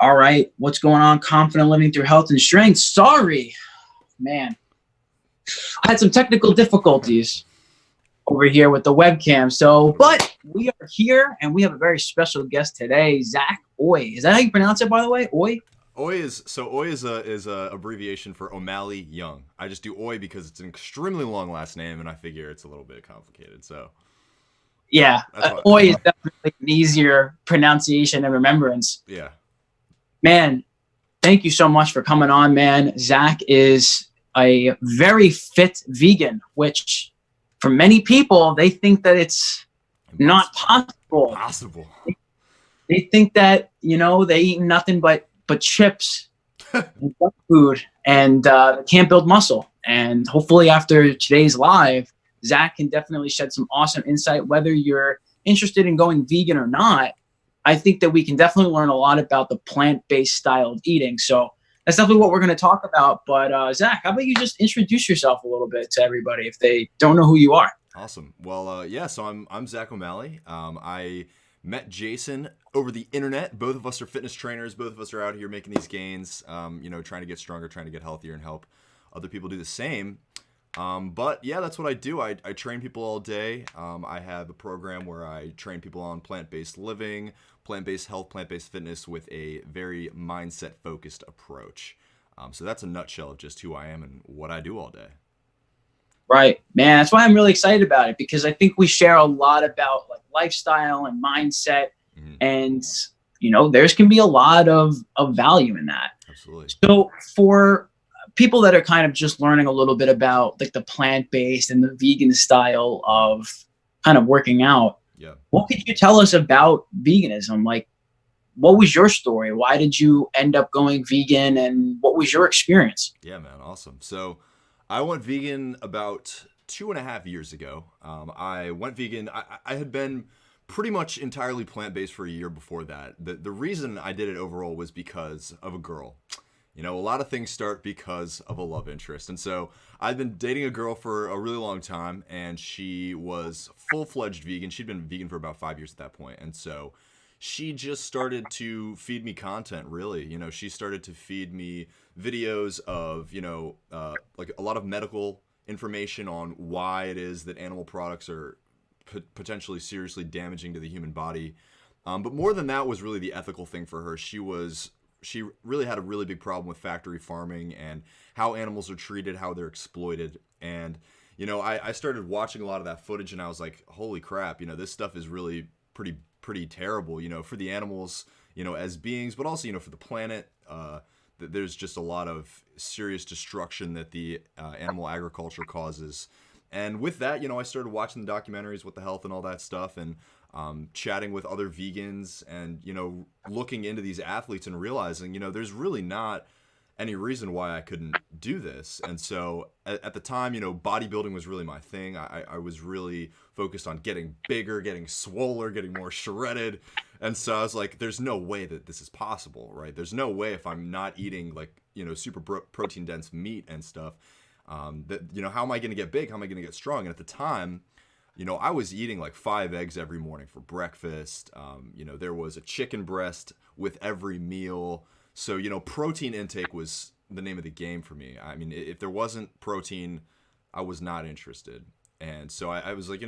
All right. What's going on? Confident living through health and strength. Sorry, man. I had some technical difficulties over here with the webcam. But we are here and we have a very special guest today, Zach Oy. Is that how you pronounce it, by the way? Oy? Oy is a abbreviation for O'Malley Young. I just do Oy because it's an extremely long last name, and I figure it's a little bit complicated. So yeah, Oy is definitely an easier pronunciation and remembrance. Yeah, man. Thank you so much for coming on, man. Zach is a very fit vegan, which for many people they think that it's not possible. They think that they eat nothing but chips and junk food and can't build muscle. And hopefully after today's live, Zach can definitely shed some awesome insight, whether you're interested in going vegan or not. I think that we can definitely learn a lot about the plant-based style of eating. So that's definitely what we're going to talk about. But Zach, how about you just introduce yourself a little bit to everybody if they don't know who you are? Awesome. Well, so I'm Zach O'Malley. I met Jason over the internet. Both of us are fitness trainers. Both of us are out here making these gains, trying to get stronger, trying to get healthier and help other people do the same. But yeah, that's what I do. I train people all day. I have a program where I train people on plant-based living, plant-based health, plant-based fitness with a very mindset-focused approach. So that's a nutshell of just who I am and what I do all day. Right, man. That's why I'm really excited about it, because I think we share a lot about like lifestyle and mindset, and there's can be a lot of value in that. Absolutely. So for people that are kind of just learning a little bit about like the plant-based and the vegan style of kind of working out, what could you tell us about veganism? Like, what was your story? Why did you end up going vegan, and what was your experience? Yeah, man. Awesome. So I went vegan about 2.5 years ago. I went vegan. I had been pretty much entirely plant-based for a year before that. The reason I did it overall was because of a girl. A lot of things start because of a love interest. And so I'd been dating a girl for a really long time, and she was full-fledged vegan. She'd been vegan for about 5 years at that point. And so she just started to feed me content, really. She started to feed me videos of, like a lot of medical information on why it is that animal products are potentially seriously damaging to the human body. But more than that was really the ethical thing for her. She really had a really big problem with factory farming and how animals are treated, how they're exploited. And, I started watching a lot of that footage, and I was like, holy crap, this stuff is really pretty terrible, for the animals, as beings, but also, for the planet. There's just a lot of serious destruction that the animal agriculture causes. And with that, I started watching the documentaries with the health and all that stuff, and chatting with other vegans, and looking into these athletes and realizing there's really not any reason why I couldn't do this. And so at the time, bodybuilding was really my thing. I was really focused on getting bigger, getting swoller, getting more shredded. And so I was like, there's no way that this is possible, right? There's no way, if I'm not eating like super protein dense meat and stuff, that how am I going to get big? How am I going to get strong? And at the time, I was eating like 5 eggs every morning for breakfast. There was a chicken breast with every meal. So, protein intake was the name of the game for me. I mean, if there wasn't protein, I was not interested. And so I was like, it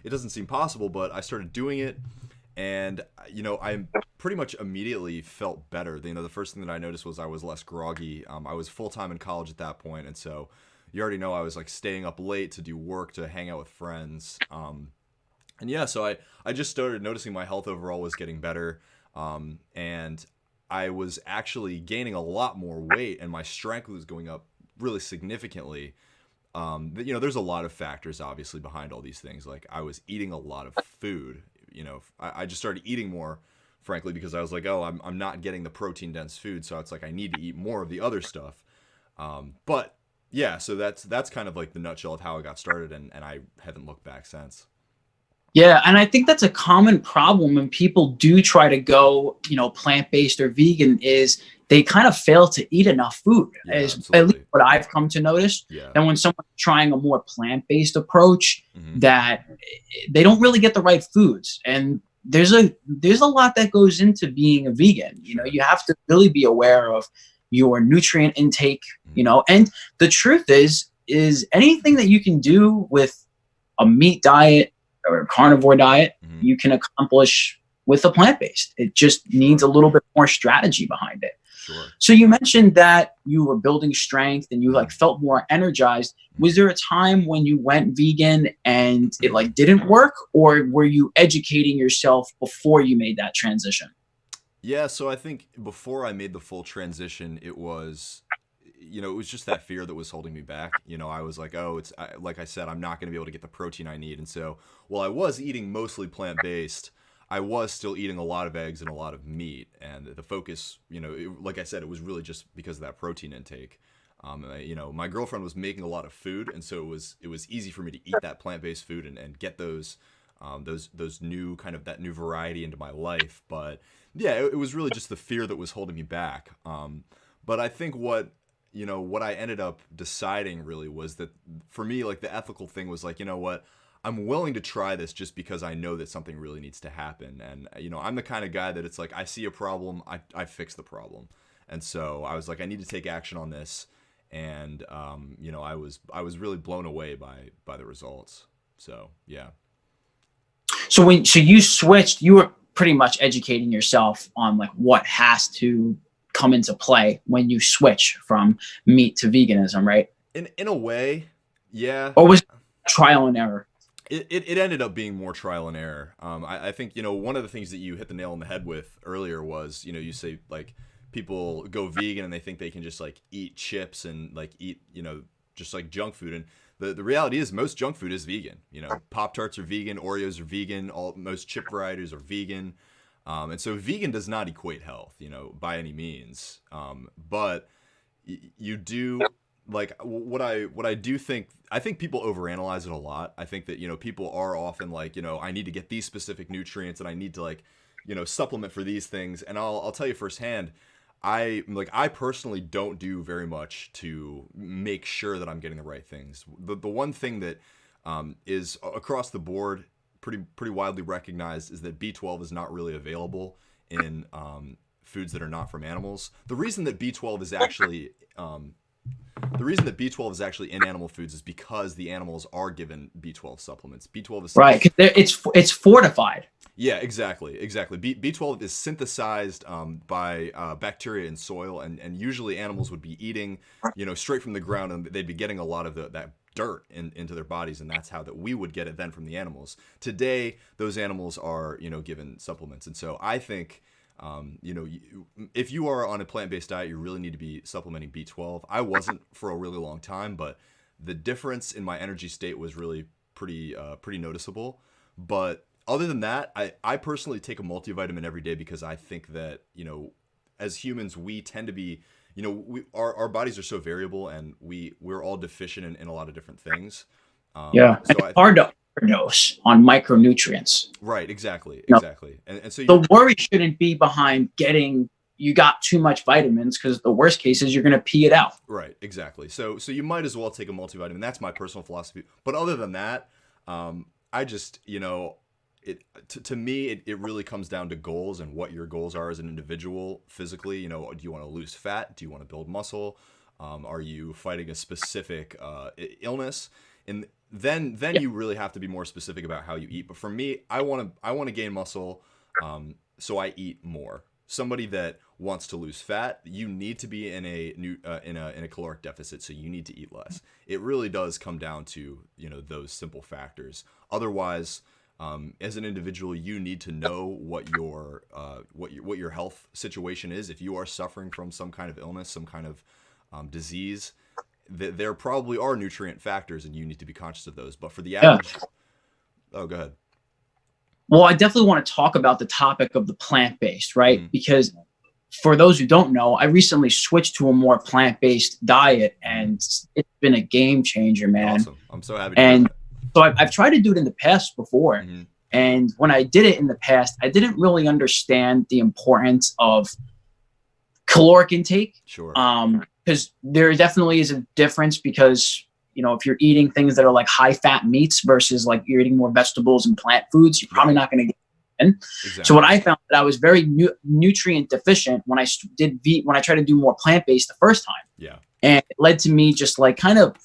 doesn't seem possible, but I started doing it. And, I pretty much immediately felt better. The first thing that I noticed was I was less groggy. I was full-time in college at that point. And so you already know I was like staying up late to do work, to hang out with friends. And yeah, so I just started noticing my health overall was getting better. And I was actually gaining a lot more weight, and my strength was going up really significantly. There's a lot of factors obviously behind all these things. Like, I was eating a lot of food. I just started eating more, frankly, because I was like, oh, I'm not getting the protein dense food, so it's like I need to eat more of the other stuff. But yeah, so that's kind of like the nutshell of how I got started, and I haven't looked back since. Yeah, and I think that's a common problem when people do try to go, plant-based or vegan, is they kind of fail to eat enough food. Yeah, at least what I've come to notice. Yeah. And when someone's trying a more plant-based approach, that they don't really get the right foods. And there's a lot that goes into being a vegan. You know, you have to really be aware of your nutrient intake, you know, and the truth is anything that you can do with a meat diet or a carnivore diet, you can accomplish with a plant-based. It just needs a little bit more strategy behind it. Sure. So you mentioned that you were building strength and you like felt more energized. Was there a time when you went vegan and it like didn't work, or were you educating yourself before you made that transition? Yeah, so I think before I made the full transition, it was just that fear that was holding me back. You know, I was like, oh, like I said, I'm not going to be able to get the protein I need. And so while I was eating mostly plant-based, I was still eating a lot of eggs and a lot of meat. And the focus, like I said, it was really just because of that protein intake. My girlfriend was making a lot of food, and so it was easy for me to eat that plant-based food and get those new kind of that new variety into my life. But yeah, it was really just the fear that was holding me back. But I think what I ended up deciding really was that for me, like the ethical thing was like, you know what, I'm willing to try this just because I know that something really needs to happen. And, I'm the kind of guy that it's like, I see a problem, I fix the problem. And so I was like, I need to take action on this. And, I was really blown away by the results. So, yeah. So you switched, you were pretty much educating yourself on like what has to come into play when you switch from meat to veganism, right? In a way, yeah. Or was it trial and error? It ended up being more trial and error. I think, one of the things that you hit the nail on the head with earlier was, you say like people go vegan and they think they can just like eat chips and like eat, just like junk food. And the reality is most junk food is vegan. Pop-Tarts are vegan, Oreos are vegan, most chip varieties are vegan. And so vegan does not equate health, by any means. But you do like what I do think. I think people overanalyze it a lot. I think that people are often like I need to get these specific nutrients and I need to like supplement for these things. And I'll tell you firsthand, I personally don't do very much to make sure that I'm getting the right things. The one thing that is across the board pretty widely recognized is that B12 is not really available in foods that are not from animals. The reason that B12 is actually in animal foods is because the animals are given B12 supplements. B12 is right, because it's fortified. Yeah, exactly. B12 is synthesized by bacteria in soil, and usually animals would be eating, straight from the ground, and they'd be getting a lot of that dirt into their bodies, and that's how that we would get it then from the animals. Today, those animals are, given supplements, and so I think, if you are on a plant-based diet, you really need to be supplementing B12. I wasn't for a really long time, but the difference in my energy state was really pretty noticeable. But other than that, I personally take a multivitamin every day because I think that, as humans, we tend to be, our bodies are so variable and we're all deficient in a lot of different things. So it's hard to overdose on micronutrients. Right, exactly. And so the worry shouldn't be behind you got too much vitamins, because the worst case is you're going to pee it out. Right, exactly. So you might as well take a multivitamin. That's my personal philosophy. But other than that, I just, to me, it really comes down to goals and what your goals are as an individual physically. Do you want to lose fat? Do you want to build muscle? Are you fighting a specific illness? And then you really have to be more specific about how you eat. But for me, I want to gain muscle, so I eat more. Somebody that wants to lose fat, you need to be in a caloric deficit, so you need to eat less. It really does come down to those simple factors. Otherwise, as an individual, you need to know what your health situation is. If you are suffering from some kind of illness, some kind of disease, there probably are nutrient factors, and you need to be conscious of those. But for the average, oh, go ahead. Well, I definitely want to talk about the topic of the plant-based, right? Mm-hmm. Because for those who don't know, I recently switched to a more plant-based diet, and it's been a game changer, man. Awesome. I'm so happy to hear that. So I've tried to do it in the past before. Mm-hmm. And when I did it in the past, I didn't really understand the importance of caloric intake. Sure. Because there definitely is a difference, because if you're eating things that are like high fat meats versus like you're eating more vegetables and plant foods, you're probably not going to get vegan. Exactly. So what I found that I was very nutrient deficient when I when I tried to do more plant-based the first time. Yeah. And it led to me just like kind of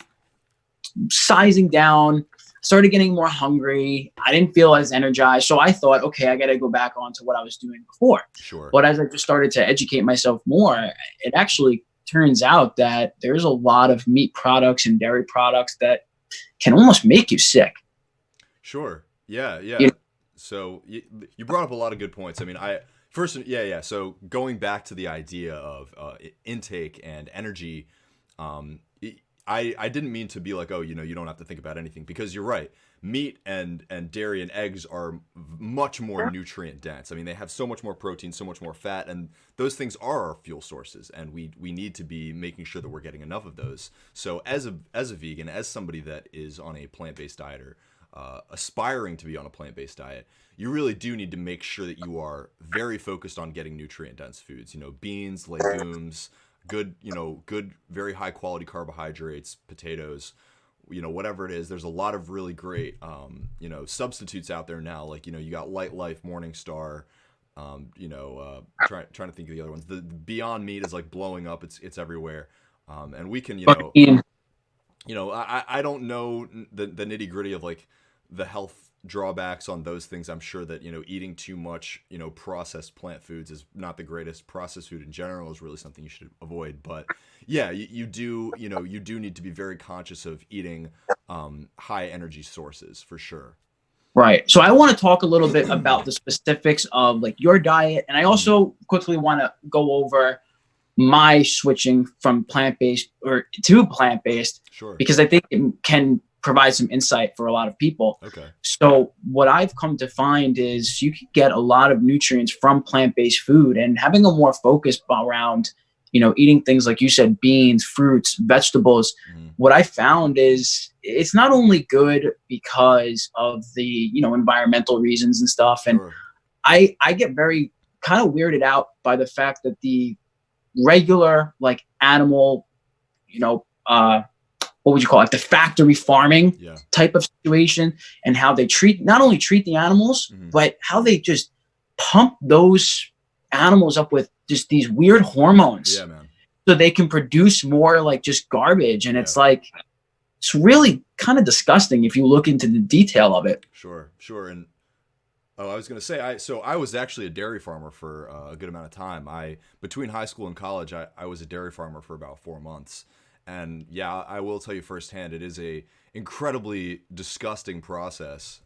sizing down, started getting more hungry. I didn't feel as energized. So I thought, okay, I got to go back on to what I was doing before. Sure. But as I just started to educate myself more, it actually turns out that there's a lot of meat products and dairy products that can almost make you sick. Sure. Yeah. Yeah. You know? So you brought up a lot of good points. I mean, yeah. So going back to the idea of intake and energy, I didn't mean to be like, oh, you don't have to think about anything, because you're right. Meat and dairy and eggs are much more nutrient dense. I mean, they have so much more protein, so much more fat, and those things are our fuel sources, and we need to be making sure that we're getting enough of those. So as a vegan, as somebody that is on a plant-based diet or aspiring to be on a plant-based diet, you really do need to make sure that you are very focused on getting nutrient dense foods. Beans, legumes, good, very high quality carbohydrates, potatoes, whatever it is. There's a lot of really great, substitutes out there now. Like, you got Light Life, Morningstar, trying to think of the other ones. The Beyond Meat is like blowing up. It's everywhere. And we can, I don't know the nitty gritty of like the health drawbacks on those things. I'm sure that, eating too much, processed plant foods is not the greatest. Processed food in general is really something you should avoid. But yeah, you do need to be very conscious of eating high energy sources for sure. Right. So I want to talk a little bit about the specifics of like your diet. And I also quickly want to go over my switching from plant-based to plant-based, sure, because I think it can provide some insight for a lot of people. Okay. So what I've come to find is you can get a lot of nutrients from plant-based food, and having a more focus around, eating things like you said, beans, fruits, vegetables. What I found is it's not only good because of the, environmental reasons and stuff. And sure. I get very kind of weirded out by the fact that the regular like animal, what would you call it? The factory farming type of situation, and how they not only treat the animals, but how they just pump those animals up with just these weird hormones. Yeah, man. So they can produce more like just garbage. And it's like, it's really kind of disgusting if you look into the detail of it. Sure. And I was going to say, I was actually a dairy farmer for a good amount of time. Between high school and college, I was a dairy farmer for about 4 months. And yeah, I will tell you firsthand, it is a incredibly disgusting process.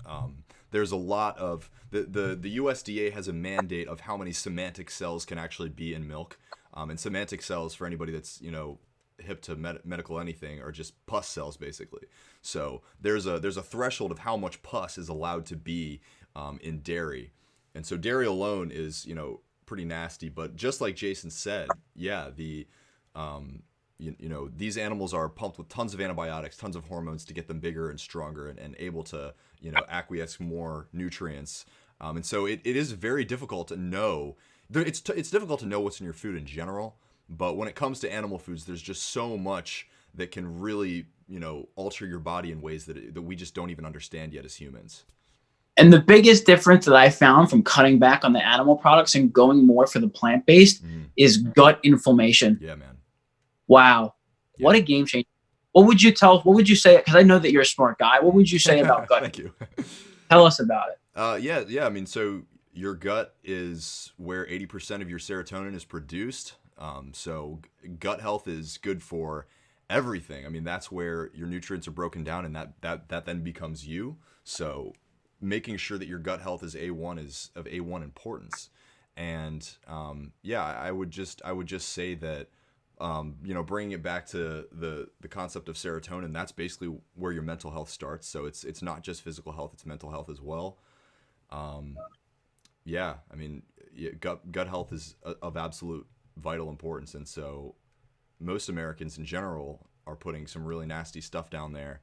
There's a lot of the USDA has a mandate of how many somatic cells can actually be in milk. And somatic cells, for anybody that's, hip to medical anything, are just pus cells basically. So there's a threshold of how much pus is allowed to be in dairy. And so dairy alone is, pretty nasty. But just like Jason said, yeah, these animals are pumped with tons of antibiotics, tons of hormones to get them bigger and stronger and able to, acquiesce more nutrients. And so it is very difficult to know. It's difficult to know what's in your food in general. But when it comes to animal foods, there's just so much that can really, alter your body in ways that we just don't even understand yet as humans. And the biggest difference that I found from cutting back on the animal products and going more for the plant-based is gut inflammation. Yeah, man. Wow. Yeah. What a game changer. What would you say? Because I know that you're a smart guy. What would you say about gut? Thank you. Tell us about it. Yeah. I mean, so your gut is where 80% of your serotonin is produced. So gut health is good for everything. I mean, that's where your nutrients are broken down, and that then becomes you. So making sure that your gut health is A1 is of A1 importance. And I would just say that bringing it back to the concept of serotonin, that's basically where your mental health starts. So it's not just physical health, it's mental health as well. I mean, gut health is of absolute vital importance. And so most Americans in general are putting some really nasty stuff down there.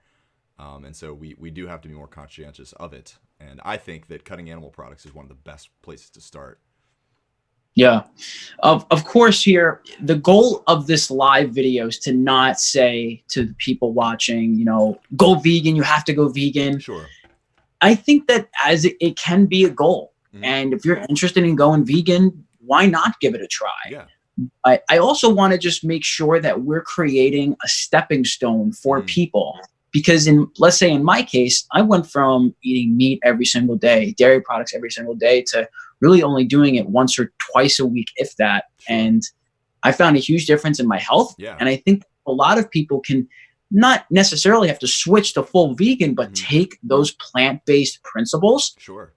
And so we do have to be more conscientious of it. And I think that cutting animal products is one of the best places to start. Yeah. Of course, here, the goal of this live video is to not say to the people watching, go vegan, you have to go vegan. Sure. I think that as it can be a goal, Mm-hmm. And if you're interested in going vegan, why not give it a try? Yeah. I also want to just make sure that we're creating a stepping stone for people. Because let's say in my case, I went from eating meat every single day, dairy products every single day, to really only doing it once or twice a week, if that. Sure. And I found a huge difference in my health. Yeah. And I think a lot of people can not necessarily have to switch to full vegan, but take those plant-based principles. Sure.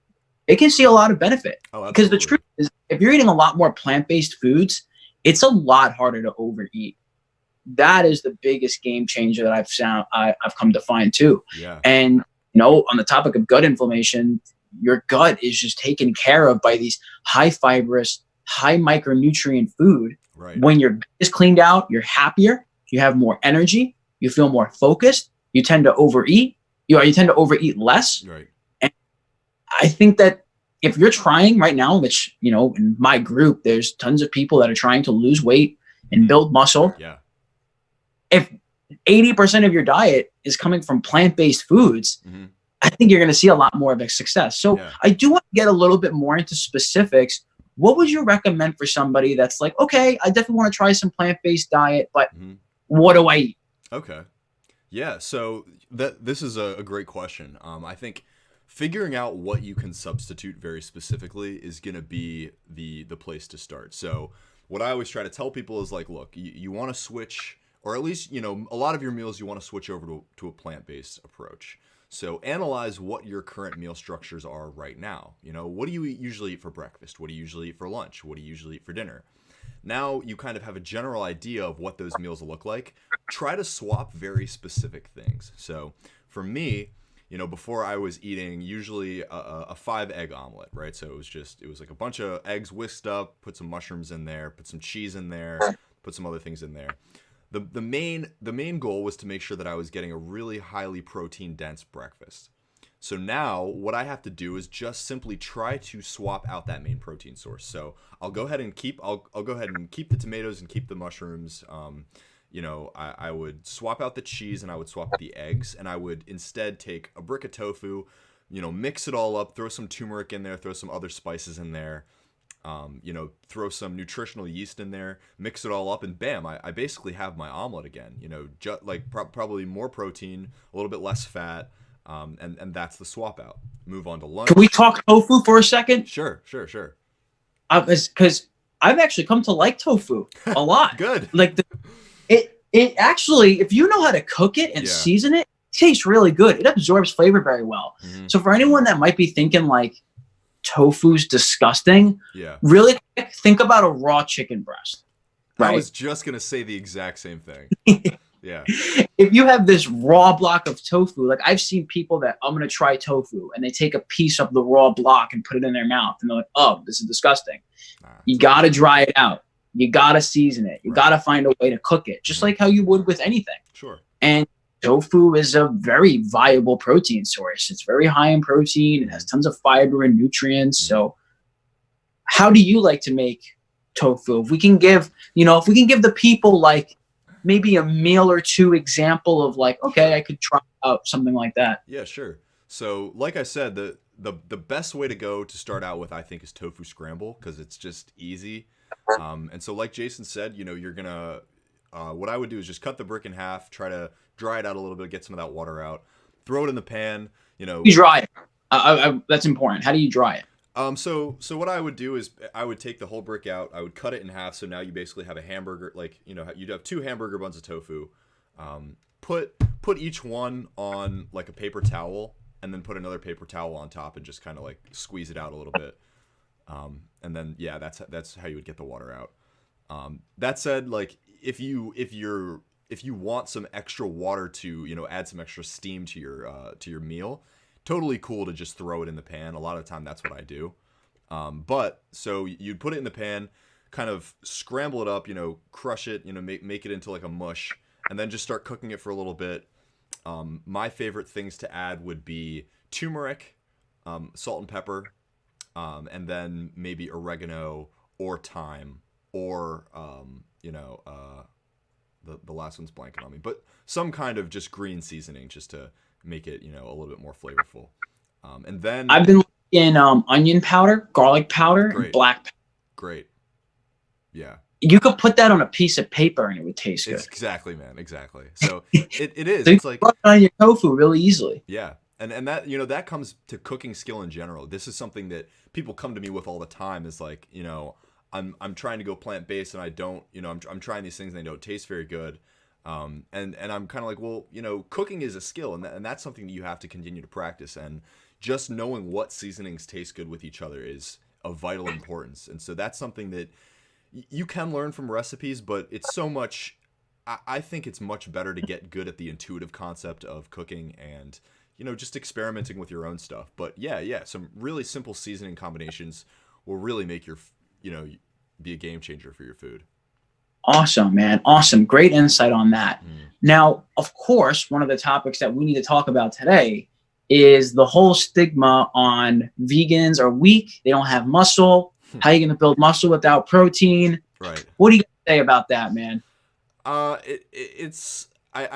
They can see a lot of benefit. Oh, because the truth is, if you're eating a lot more plant-based foods, it's a lot harder to overeat. That is the biggest game changer that I've come to find too. Yeah. And on the topic of gut inflammation, your gut is just taken care of by these high fibrous, high micronutrient food. Right. When your gut is cleaned out, you're happier, you have more energy, you feel more focused, you tend to overeat, you tend to overeat less. Right. And I think that if you're trying right now, which, in my group, there's tons of people that are trying to lose weight and build muscle. Yeah. If 80% of your diet is coming from plant-based foods, I think you're going to see a lot more of a success. So I do want to get a little bit more into specifics. What would you recommend for somebody that's like, okay, I definitely want to try some plant-based diet, but what do I eat? Okay. Yeah. So this is a great question. I think figuring out what you can substitute very specifically is going to be the place to start. So what I always try to tell people is like, look, you want to switch, or at least, a lot of your meals you want to switch over to a plant-based approach. So analyze what your current meal structures are right now. What do you usually eat for breakfast? What do you usually eat for lunch? What do you usually eat for dinner? Now you kind of have a general idea of what those meals look like. Try to swap very specific things. So for me, before I was eating usually a 5-egg omelet, right? So it was like a bunch of eggs whisked up, put some mushrooms in there, put some cheese in there, put some other things in there. The main goal was to make sure that I was getting a really highly protein dense breakfast. So now what I have to do is just simply try to swap out that main protein source. So I'll go ahead and keep the tomatoes and keep the mushrooms. I would swap out the cheese and I would swap out the eggs, and I would instead take a brick of tofu, mix it all up, throw some turmeric in there, throw some other spices in there, throw some nutritional yeast in there, mix it all up, and bam, I basically have my omelet again. Probably more protein, a little bit less fat, and that's the swap out. Move on to lunch. Can we talk tofu for a second? Sure. Because I've actually come to like tofu a lot. Good. Like it actually, if you know how to cook it and season it, it tastes really good. It absorbs flavor very well. So for anyone that might be thinking like tofu's disgusting, really think about a raw chicken breast. Right? I was just gonna say the exact same thing. Yeah. If you have this raw block of tofu, like I've seen people that I'm gonna try tofu and they take a piece of the raw block and put it in their mouth and they're like, oh, this is disgusting. You gotta dry it out. You gotta season it. You gotta find a way to cook it, just like how you would with anything. Sure. And tofu is a very viable protein source. It's very high in protein. It has tons of fiber and nutrients. So how do you like to make tofu? If we can give the people like maybe a meal or two example of like, okay, I could try out something like that. Yeah, sure. So like I said, the best way to go to start out with, I think, is tofu scramble, because it's just easy. And so like Jason said, you're gonna what I would do is just cut the brick in half, try to dry it out a little bit, get some of that water out, throw it in the pan. You dry it. That's important. How do you dry it? So what I would do is I would take the whole brick out, I would cut it in half, so now you basically have a hamburger, like, you'd have 2 hamburger buns of tofu. Put each one on like a paper towel, and then put another paper towel on top and just kind of like squeeze it out a little bit. And then that's how you would get the water out. That said, like if you want some extra water to add some extra steam to your meal, totally cool to just throw it in the pan. A lot of the time that's what I do. But so you'd put it in the pan, kind of scramble it up, crush it, make it into like a mush, and then just start cooking it for a little bit. My favorite things to add would be turmeric, salt and pepper, and then maybe oregano or thyme, or the last one's blanking on me, but some kind of just green seasoning just to make it a little bit more flavorful. And then I've been in onion powder, garlic powder, and Great. black pepper. Great. Yeah. You could put that on a piece of paper and it would taste good. Exactly, man. Exactly. So it is. So you It's can like, rub it on your tofu really easily. yeah. And that, you know, that comes to cooking skill in general. This is something that people come to me with all the time, is like, you know, I'm trying to go plant-based and I don't, you know, I'm trying these things and they don't taste very good. And I'm kind of like, well, you know, cooking is a skill, and that's something that you have to continue to practice. And just knowing what seasonings taste good with each other is of vital importance. And so that's something that you can learn from recipes, but it's so much, I think it's much better to get good at the intuitive concept of cooking and, you know, just experimenting with your own stuff. But yeah, some really simple seasoning combinations will really make your, you know, be a game changer for your food. Awesome, man. Awesome. Great insight on that. Now, of course, one of the topics that we need to talk about today is the whole stigma on vegans are weak. They don't have muscle. How are you going to build muscle without protein? Right. What do you say about that, man? I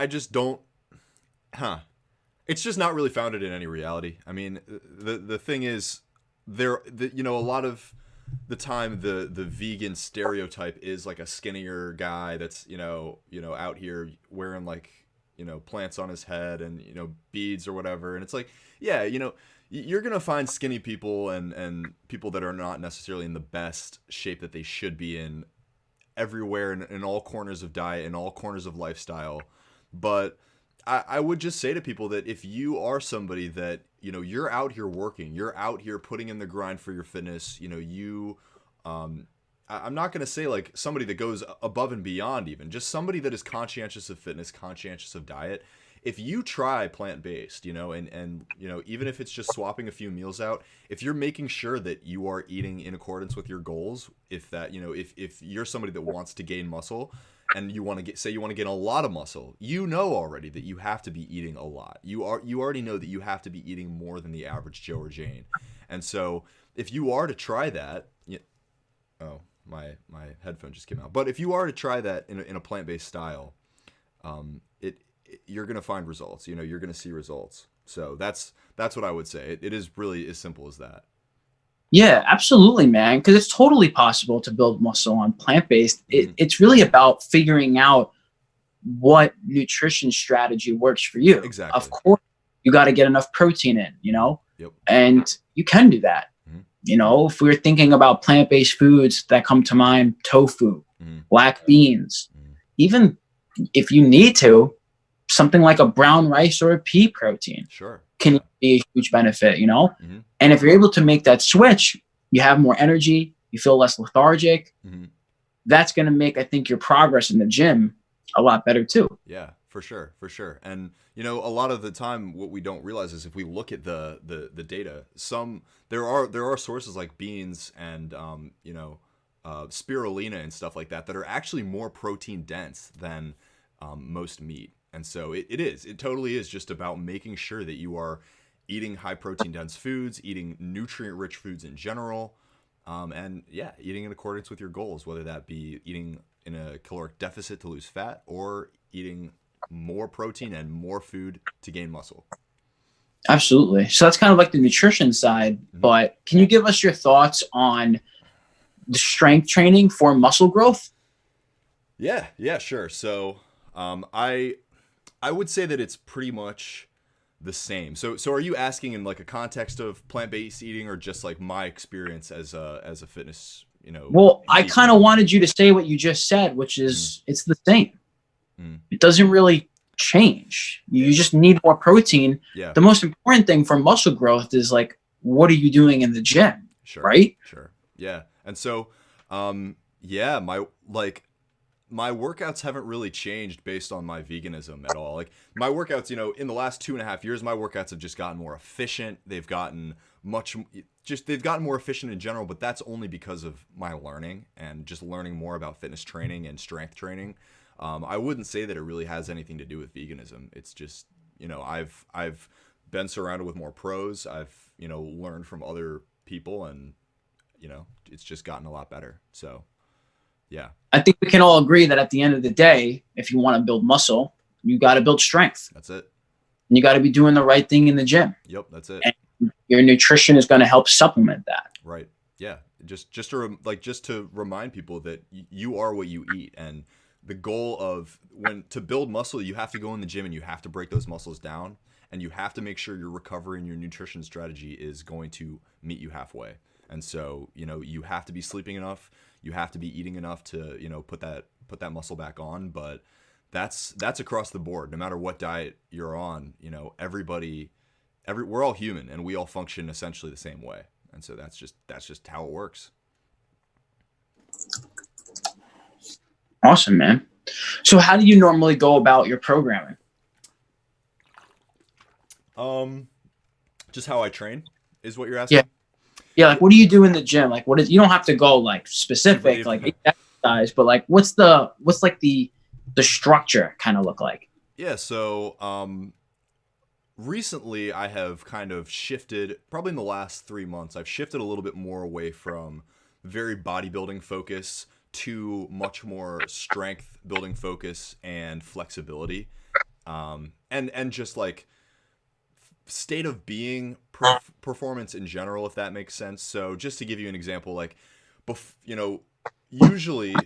just don't, it's just not really founded in any reality. I mean, the thing is, you know, a lot of the time the vegan stereotype is like a skinnier guy that's, you know, out here wearing like, you know, plants on his head and, you know, beads or whatever. And it's like, yeah, you know, you're going to find skinny people and people that are not necessarily in the best shape that they should be in everywhere, in all corners of diet, in all corners of lifestyle. But I would just say to people that if you are somebody that, you know, you're out here working, you're out here putting in the grind for your fitness, you know, I'm not going to say like somebody that goes above and beyond, even just somebody that is conscientious of fitness, conscientious of diet. If you try plant-based, you know, and you know, even if it's just swapping a few meals out, if you're making sure that you are eating in accordance with your goals, if that, you know, if you're somebody that wants to gain muscle and you want to you want to gain a lot of muscle, you know already that you have to be eating a lot. You already know that you have to be eating more than the average Joe or Jane. And so if you are to try that, oh, my headphone just came out. But if you are to try that in a plant-based style, you're going to find results. You know, you're going to see results. So that's what I would say. It is really as simple as that. Yeah, absolutely, man. Because it's totally possible to build muscle on plant-based. It's really about figuring out what nutrition strategy works for you. Exactly. Of course, you got to get enough protein in, you know, Yep. And you can do that. You know, if we're thinking about plant-based foods that come to mind, tofu, black beans, even if you need to, something like a brown rice or a pea protein can be a huge benefit, you know? And if you're able to make that switch, you have more energy, you feel less lethargic. That's going to make, I think, your progress in the gym a lot better too. Yeah, for sure. For sure. And, you know, a lot of the time what we don't realize is if we look at the data, there are sources like beans and, you know, spirulina and stuff like that are actually more protein dense than most meat. And so it totally is just about making sure that you are eating high protein dense foods, eating nutrient rich foods in general, and yeah, eating in accordance with your goals, whether that be eating in a caloric deficit to lose fat or eating more protein and more food to gain muscle. Absolutely. So that's kind of like the nutrition side, but can you give us your thoughts on the strength training for muscle growth? Yeah, sure. So, I would say that it's pretty much the same. So are you asking in like a context of plant-based eating or just like my experience as a fitness, you know? Well, I kind of wanted you to say what you just said, which is it's the same. It doesn't really change. You just need more protein. Yeah. The most important thing for muscle growth is like, what are you doing in the gym? Sure. Right? Sure. Yeah. And so, yeah, my workouts haven't really changed based on my veganism at all. Like my workouts, you know, in the last 2.5 years, my workouts have just gotten more efficient. They've gotten more efficient in general, but that's only because of my learning and just learning more about fitness training and strength training. I wouldn't say that it really has anything to do with veganism. It's just, you know, I've been surrounded with more pros. I've, you know, learned from other people and, you know, it's just gotten a lot better. So yeah. I think we can all agree that at the end of the day, if you want to build muscle, you got to build strength. That's it. And you got to be doing the right thing in the gym. Yep, that's it. And your nutrition is going to help supplement that. Right. Yeah. Just to remind people that you are what you eat, and the goal of to build muscle, you have to go in the gym and you have to break those muscles down, and you have to make sure your recovery and your nutrition strategy is going to meet you halfway. And so, you have to be sleeping enough, you have to be eating enough to, put that muscle back on. But that's across the board, no matter what diet you're on. We're all human, and we all function essentially the same way. And so that's just how it works. Awesome, man. So how do you normally go about your programming? Just how I train is what you're asking? Yeah. Like, what do you do in the gym? Like, you don't have to go like specific, like exercise, but like, what's like the structure kind of look like? Yeah. So, recently I have kind of shifted, probably in the last 3 months, I've shifted a little bit more away from very bodybuilding focus to much more strength building focus and flexibility. And just like state of being performance in general, if that makes sense. So just to give you an example, like, usually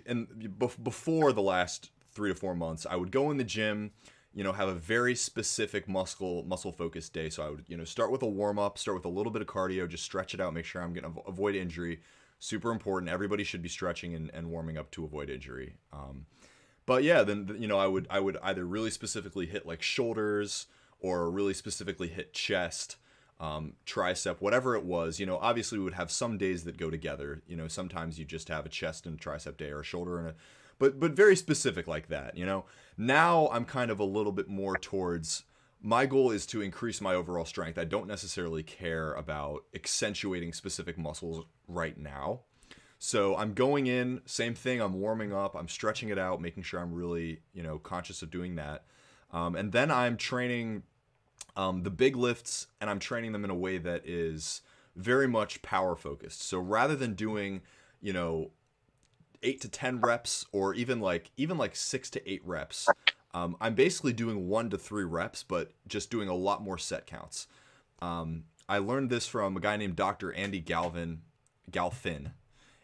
before the last 3 to 4 months, I would go in the gym, have a very specific muscle focused day. So I would, start with a warm up, start with a little bit of cardio, just stretch it out, make sure I'm going to avoid injury. Super important. Everybody should be stretching and warming up to avoid injury. But yeah, then, I would either really specifically hit like shoulders, or really specifically hit chest, tricep, whatever it was. Obviously we would have some days that go together. Sometimes you just have a chest and tricep day, or a shoulder and but very specific like that. Now I'm kind of a little bit more towards, my goal is to increase my overall strength. I don't necessarily care about accentuating specific muscles right now. So I'm going in, same thing, I'm warming up, I'm stretching it out, making sure I'm really, conscious of doing that. And then I'm training the big lifts, and I'm training them in a way that is very much power focused. So rather than doing, 8 to 10 reps, or even like 6 to 8 reps, I'm basically doing 1 to 3 reps, but just doing a lot more set counts. I learned this from a guy named Dr. Andy Galfin,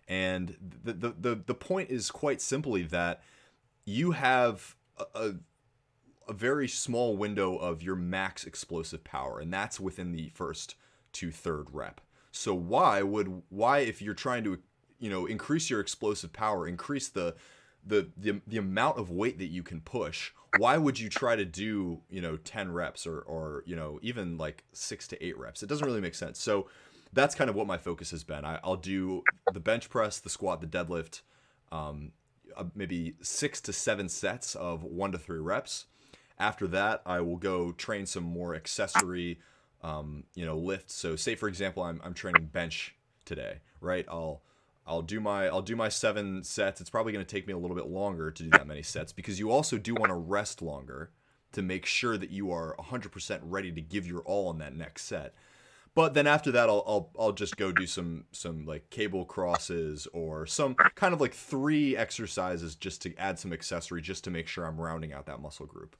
and the point is quite simply that you have a very small window of your max explosive power, and that's within the first to third rep. So why if you're trying to increase your explosive power, increase the amount of weight that you can push, why would you try to do 10 reps or even like 6 to 8 reps? It doesn't really make sense. So that's kind of what my focus has been. I'll do the bench press, the squat, the deadlift, maybe 6 to 7 sets of 1 to 3 reps. After that, I will go train some more accessory lifts. So say for example, I'm training bench today, right? I'll do my 7 sets. It's probably going to take me a little bit longer to do that many sets, because you also do want to rest longer to make sure that you are 100% ready to give your all on that next set. But then after that, I'll just go do some like cable crosses, or some kind of like 3 exercises just to add some accessory, just to make sure I'm rounding out that muscle group.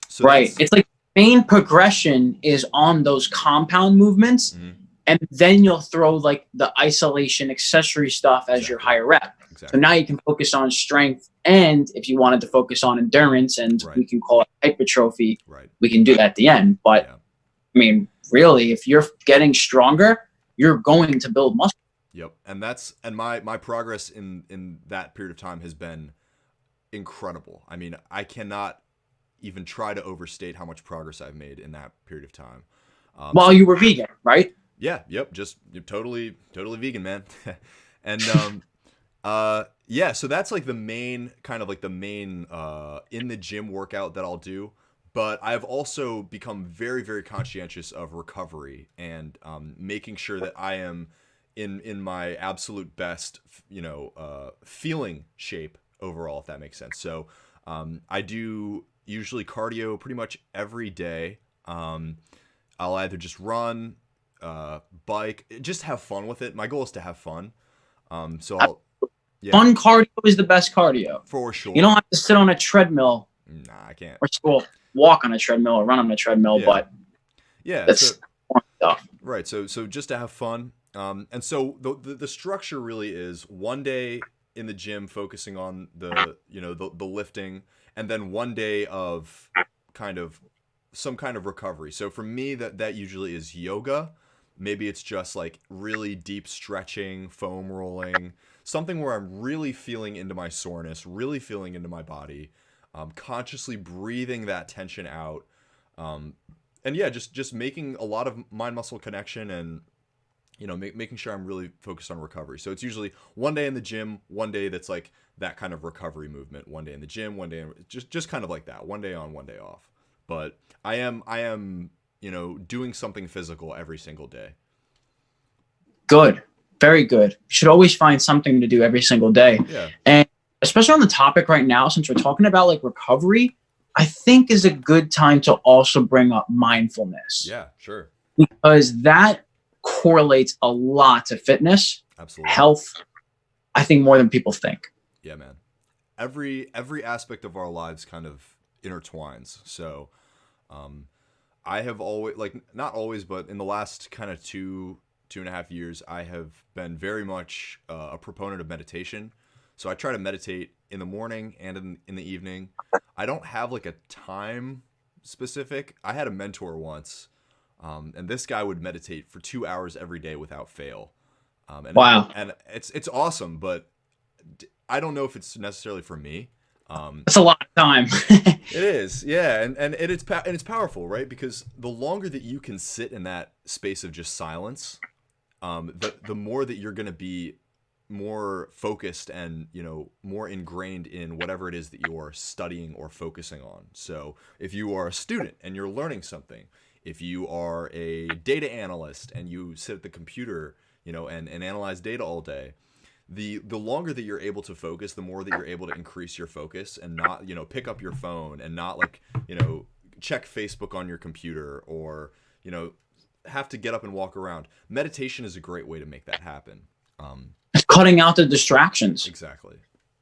So right. It's like main progression is on those compound movements. Mm-hmm. And then you'll throw like the isolation accessory stuff as your higher rep. Exactly. So now you can focus on strength, and if you wanted to focus on endurance, and we can call it hypertrophy, we can do that at the end. But I mean, really, if you're getting stronger, you're going to build muscle. Yep. And my progress in that period of time has been incredible. I mean, I cannot even try to overstate how much progress I've made in that period of time. While you were vegan, right? Yeah. Yep. Just totally vegan, man. And, yeah, so that's like the main in the gym workout that I'll do. But I've also become very, very conscientious of recovery, and making sure that I am in my absolute best, feeling shape overall, if that makes sense. So I do usually cardio pretty much every day. I'll either just run, bike, just have fun with it. My goal is to have fun. Fun cardio is the best cardio. For sure. You don't have to sit on a treadmill. Nah, I can't. Or walk on a treadmill or run on a treadmill, but stuff. Right. So just to have fun. And so the structure really is one day in the gym focusing on the lifting, and then one day of kind of some kind of recovery. So for me, that usually is yoga. Maybe it's just like really deep stretching, foam rolling, something where I'm really feeling into my soreness, really feeling into my body, consciously breathing that tension out. Um, and yeah, just making a lot of mind muscle connection, and making sure I'm really focused on recovery. So it's usually one day in the gym, one day that's like that kind of recovery movement. One day in the gym, one day just kind of like that. One day on, one day off. But I am doing something physical every single day. Good. Very good. You should always find something to do every single day. Yeah. And especially on the topic right now, since we're talking about like recovery, I think is a good time to also bring up mindfulness, Yeah, sure. because that correlates a lot to fitness, Absolutely. health, I think more than people think. Yeah, man. Every aspect of our lives kind of intertwines. So, I have always, like, not always, but in the last kind of 2.5 years, I have been very much a proponent of meditation. So I try to meditate in the morning and in the evening. I don't have like a time specific. I had a mentor once, and this guy would meditate for 2 hours every day without fail. Wow. And it's awesome, but I don't know if it's necessarily for me. That's a lot of time. It is, yeah, and it's powerful, right? Because the longer that you can sit in that space of just silence, the more that you're going to be more focused and more ingrained in whatever it is that you're studying or focusing on. So if you are a student and you're learning something, if you are a data analyst and you sit at the computer, and analyze data all day, the longer that you're able to focus, the more that you're able to increase your focus and not pick up your phone and not like check Facebook on your computer, or have to get up and walk around. Meditation is a great way to make that happen. Cutting out the distractions. Exactly.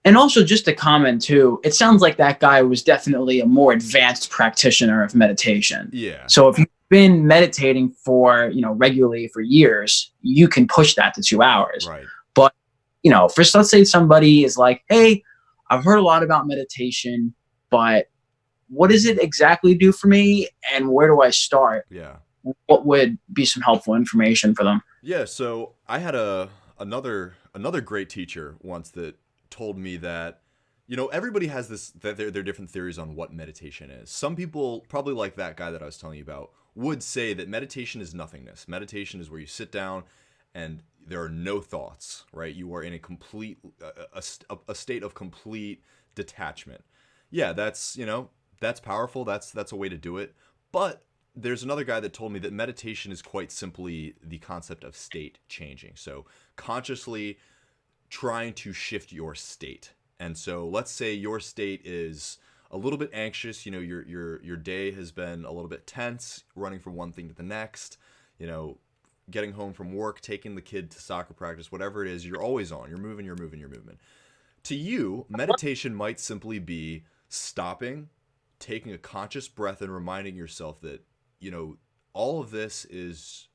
And also, just to comment too, it sounds like that guy was definitely a more advanced practitioner of meditation. Yeah. So if you've been meditating for, regularly for years, you can push that to 2 hours. Right. But, let's say somebody is like, hey, I've heard a lot about meditation, but what does it exactly do for me? And where do I start? Yeah. What would be some helpful information for them? Yeah. So I had another great teacher once that told me that everybody has their different theories on what meditation is. Some people, probably like that guy that I was telling you about, would say that meditation is nothingness. Meditation is where you sit down and there are no thoughts, right? You are in a complete a state of complete detachment. Yeah, that's powerful. That's a way to do it. But there's another guy that told me that meditation is quite simply the concept of state changing. So consciously trying to shift your state. And so let's say your state is a little bit anxious, your day has been a little bit tense, running from one thing to the next, getting home from work, taking the kid to soccer practice, whatever it is, you're always on. You're moving. To you, meditation might simply be stopping, taking a conscious breath and reminding yourself that, all of this is,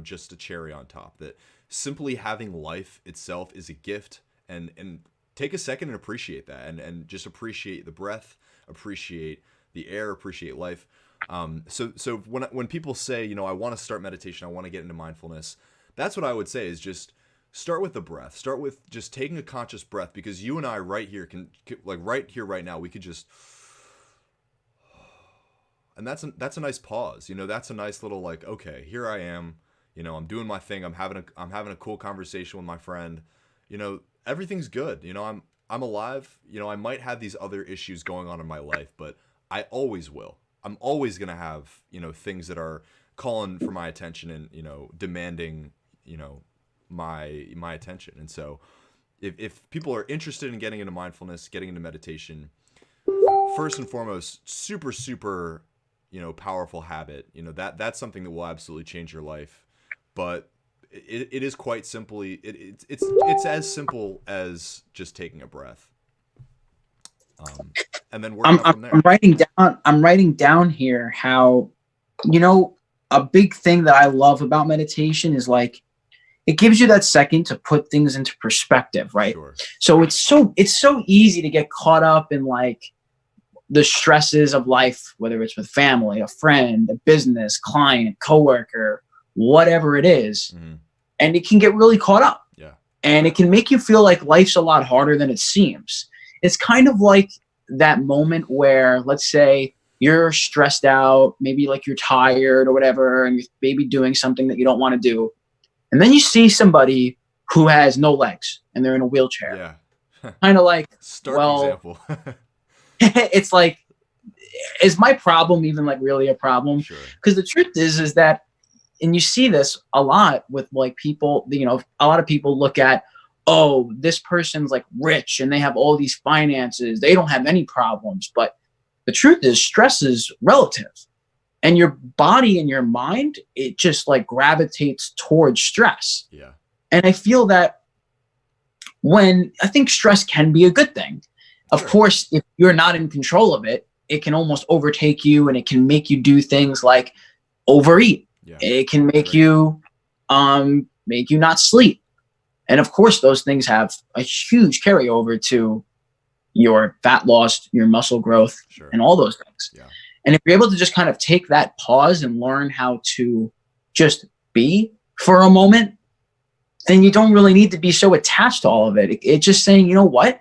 just a cherry on top, that simply having life itself is a gift, and take a second and appreciate that, and just appreciate the breath, appreciate the air, appreciate life. So when people say, I want to start meditation, I want to get into mindfulness, that's what I would say is just start with the breath. Start with just taking a conscious breath, because you and I right here can like right here, right now, we could just, and that's a nice pause. That's a nice little like, okay, here I am. I'm doing my thing. I'm having a cool conversation with my friend. Everything's good. I'm alive. I might have these other issues going on in my life, but I always will. I'm always gonna have things that are calling for my attention and demanding my attention. And so if people are interested in getting into mindfulness, getting into meditation, first and foremost, super super powerful habit. That's something that will absolutely change your life. But it is quite simply it's as simple as just taking a breath, and then working up from there. I'm writing down here how a big thing that I love about meditation is like, it gives you that second to put things into perspective, right? Sure. So it's so easy to get caught up in like the stresses of life, whether it's with family, a friend, a business, client, coworker, whatever it is. Mm-hmm. And it can get really caught up. Yeah. And it can make you feel like life's a lot harder than it seems. It's kind of like that moment where, let's say, you're stressed out, maybe like you're tired or whatever, and you're maybe doing something that you don't want to do. And then you see somebody who has no legs and they're in a wheelchair. Yeah. Kind of like, Stark well, example. it's like, is my problem even like really a problem? Sure. Because the truth is that, and you see this a lot with like people, you know, a lot of people look at, oh, this person's like rich and they have all these finances. They don't have any problems. But the truth is stress is relative. And your body and your mind, it just like gravitates towards stress. Yeah. And I feel that when I think stress can be a good thing. Of Sure. course, if you're not in control of it, it can almost overtake you and it can make you do things like overeat. Yeah. It can make Great. you not sleep. And of course, those things have a huge carryover to your fat loss, your muscle growth, Sure. and all those things. Yeah. And if you're able to just kind of take that pause and learn how to just be for a moment, then you don't really need to be so attached to all of it. It's just saying, you know what?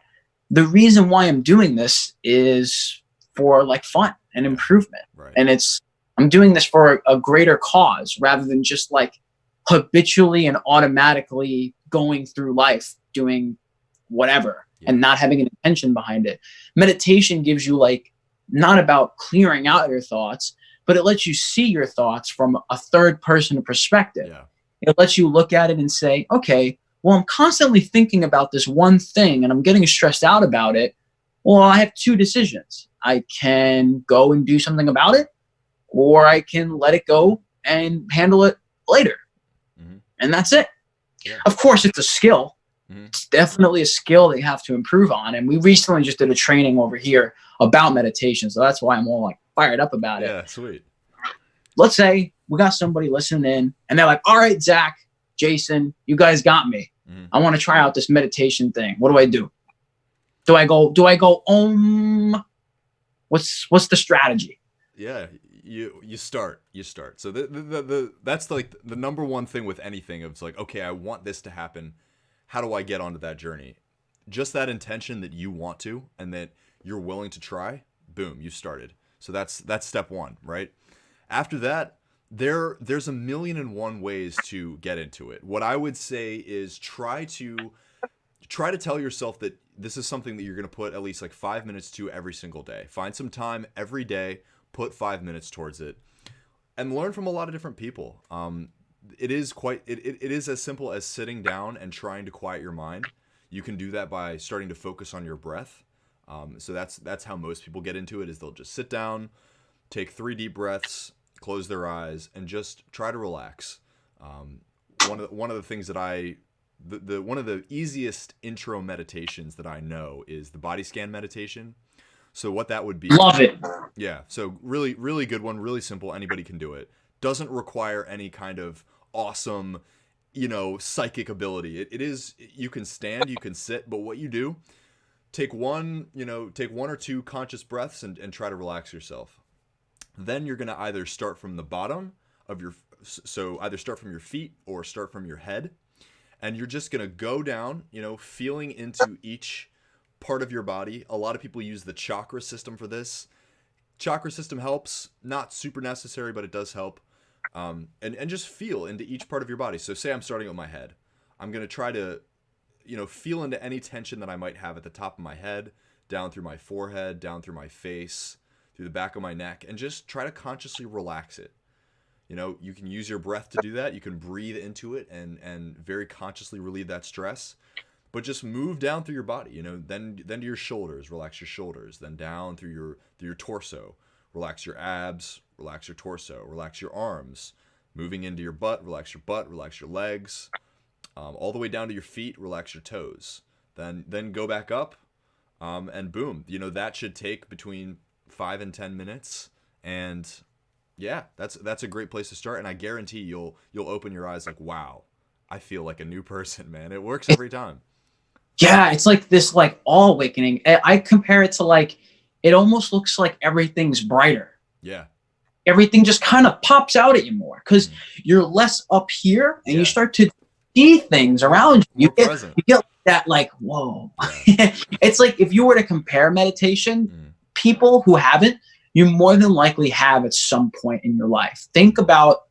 The reason why I'm doing this is for like fun and improvement. Right. And I'm doing this for a greater cause rather than just like habitually and automatically going through life doing whatever and not having an intention behind it. Meditation gives you like, not about clearing out your thoughts, but it lets you see your thoughts from a third person perspective. Yeah. It lets you look at it and say, okay, well, I'm constantly thinking about this one thing and I'm getting stressed out about it. Well, I have two decisions. I can go and do something about it, or I can let it go and handle it later. Mm-hmm. And that's it. Yeah. Of course, it's a skill. Mm-hmm. It's definitely a skill that you have to improve on. And we recently just did a training over here about meditation. So that's why I'm all like fired up about it. Yeah, sweet. Let's say we got somebody listening in and they're like, all right, Zach, Jason, you guys got me. Mm-hmm. I want to try out this meditation thing. What do I do? Do I go, what's the strategy? Yeah, you start. So that's like the number one thing with anything. It's like, okay, I want this to happen. How do I get onto that journey? Just that intention that you want to and that you're willing to try. Boom, you started. So that's step one, right? After that, there's a million and one ways to get into it. What I would say is try to tell yourself that this is something that you're going to put at least like 5 minutes to every single day. Find some time every day, put 5 minutes towards it, and learn from a lot of different people. It is as simple as sitting down and trying to quiet your mind. You can do that by starting to focus on your breath. So that's how most people get into it, is they'll just sit down, take 3 deep breaths, close their eyes, and just try to relax. One of the things that one of the easiest intro meditations that I know is the body scan meditation. So what that would be. Love it. Yeah. So really, really good one, really simple. Anybody can do it. Doesn't require any kind of awesome, psychic ability. It is, you can stand, you can sit, but what you do, take one or two conscious breaths and try to relax yourself. Then you're going to either start from the bottom of so either start from your feet or start from your head. And you're just going to go down, feeling into each part of your body. A lot of people use the chakra system for this. Chakra system helps, not super necessary, but it does help. And just feel into each part of your body. So say I'm starting with my head. I'm going to try to, feel into any tension that I might have at the top of my head, down through my forehead, down through my face, through the back of my neck, and just try to consciously relax it. You can use your breath to do that. You can breathe into it and very consciously relieve that stress. But just move down through your body, then to your shoulders, relax your shoulders, then down through your torso, relax your abs, relax your torso, relax your arms, moving into your butt, relax your legs, all the way down to your feet, relax your toes. Then go back up, and boom, that should take between 5 and 10 minutes, and Yeah, that's a great place to start, and I guarantee you'll open your eyes like, wow, I feel like a new person, man. It works every time. Yeah, it's like this like all awakening. I compare it to like it almost looks like everything's brighter. Yeah. Everything just kind of pops out at you more because Mm. you're less up here and you Yeah. start to see things around you. More present. You get that like, whoa. Yeah. It's like if you were to compare meditation, Mm. people who haven't, you more than likely have at some point in your life. Think about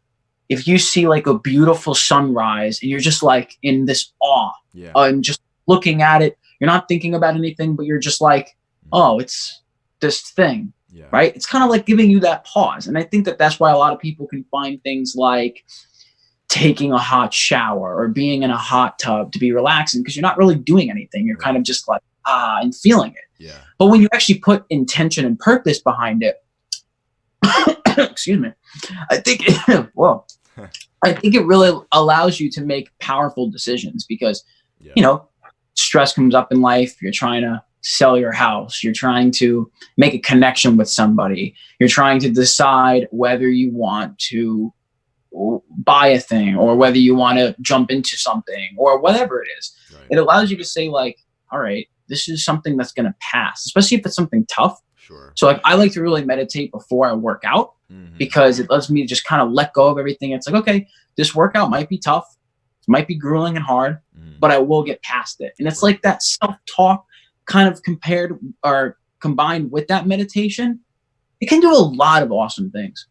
if you see like a beautiful sunrise and you're just like in this awe Yeah. and just looking at it, you're not thinking about anything, but you're just like, oh, it's this thing. Yeah. Right? It's kind of like giving you that pause. And I think that that's why a lot of people can find things like taking a hot shower or being in a hot tub to be relaxing because you're not really doing anything. You're kind of just like, and feeling it. Yeah. But when you actually put intention and purpose behind it, excuse me, I think, whoa, I think it really allows you to make powerful decisions because, you know, stress comes up in life. You're trying to sell your house. You're trying to make a connection with somebody. You're trying to decide whether you want to buy a thing or whether you want to jump into something or whatever it is. Right. It allows you to say like, all right, this is something that's going to pass, especially if it's something tough. Sure. So like, I like to really meditate before I work out because it lets me just kind of let go of everything. It's like, okay, this workout might be tough. It might be grueling and hard, but I will get past it. And it's like that self-talk kind of compared or combined with that meditation, it can do a lot of awesome things.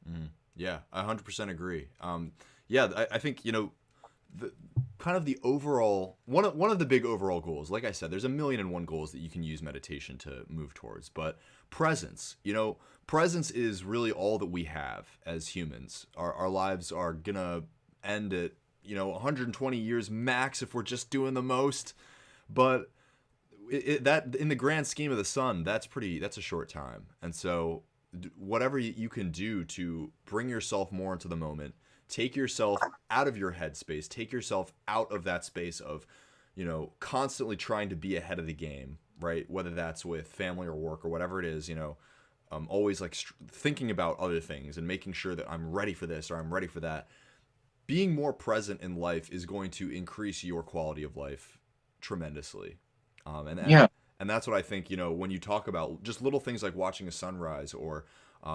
Yeah, I 100% agree. Yeah, I think, you know, the kind of the overall one of the big overall goals, like I said, there's 1,000,001 goals that you can use meditation to move towards, but presence, you know, presence is really all that we have as humans. Our lives are gonna end at, you know, 120 years max if we're just doing the most, but that in the grand scheme of the sun, that's a short time. And so whatever you can do to bring yourself more into the moment, take yourself out of your headspace, take yourself out of that space of, you know, constantly trying to be ahead of the game, right? Whether that's with family or work or whatever it is, you know, always like thinking about other things and making sure that I'm ready for this or I'm ready for that. Being more present in life is going to increase your quality of life tremendously. And that's what I think, you know, when you talk about just little things like watching a sunrise or,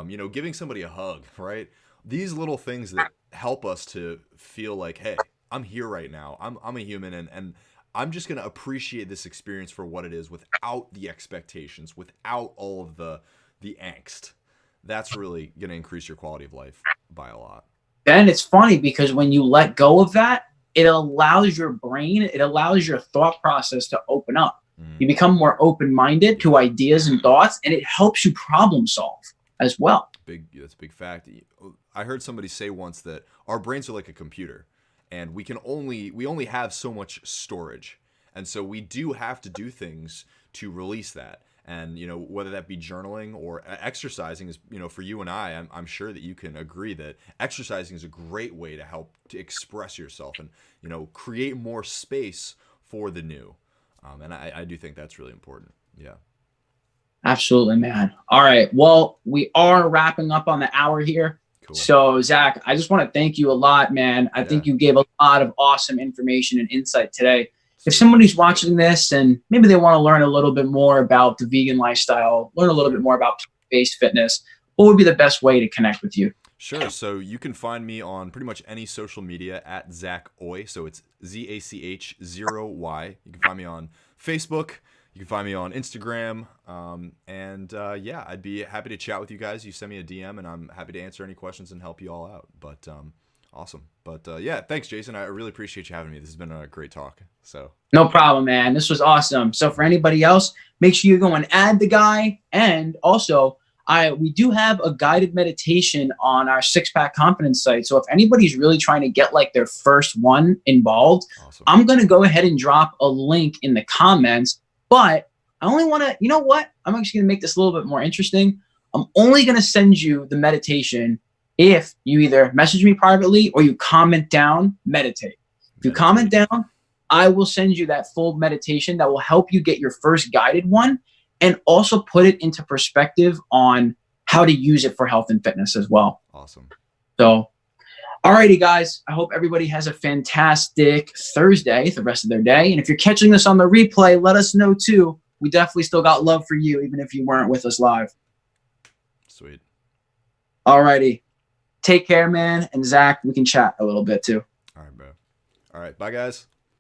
you know, giving somebody a hug, right? These little things that help us to feel like, hey, I'm here right now. I'm a human and I'm just going to appreciate this experience for what it is without the expectations, without all of the angst. That's really going to increase your quality of life by a lot. And it's funny because when you let go of that, it allows your brain, it allows your thought process to open up. You become more open-minded to ideas and thoughts, and it helps you problem solve as well. That's a big fact. I heard somebody say once that our brains are like a computer, and we only have so much storage, and so we do have to do things to release that. And you know, whether that be journaling or exercising is, you know, for you and I'm sure that you can agree that exercising is a great way to help to express yourself and, you know, create more space for the new. And I do think that's really important. Yeah. Absolutely, man. All right. Well, we are wrapping up on the hour here. Cool. So, Zach, I just want to thank you a lot, man. I think you gave a lot of awesome information and insight today. If somebody's watching this and maybe they want to learn a little bit more about the vegan lifestyle, learn a little bit more about plant-based fitness, what would be the best way to connect with you? Sure. So you can find me on pretty much any social media at Zach Oy. So it's ZACH0Y. You can find me on Facebook. You can find me on Instagram. Yeah, I'd be happy to chat with you guys. You send me a DM and I'm happy to answer any questions and help you all out. But awesome. But yeah, thanks, Jason. I really appreciate you having me. This has been a great talk. So no problem, man. This was awesome. So for anybody else, make sure you go and add the guy. And also, we do have a guided meditation on our Six-Pack Confidence site. So if anybody's really trying to get like their first one involved, awesome. I'm going to go ahead and drop a link in the comments. But I only want to, you know what? I'm actually going to make this a little bit more interesting. I'm only going to send you the meditation if you either message me privately or you comment down, meditate. If you comment down, I will send you that full meditation that will help you get your first guided one and also put it into perspective on how to use it for health and fitness as well. Awesome. So, alrighty, guys. I hope everybody has a fantastic Thursday, the rest of their day. And if you're catching this on the replay, let us know too. We definitely still got love for you, even if you weren't with us live. Sweet. Alrighty. Take care, man. And Zach, we can chat a little bit too. All right, bro. All right. Bye, guys.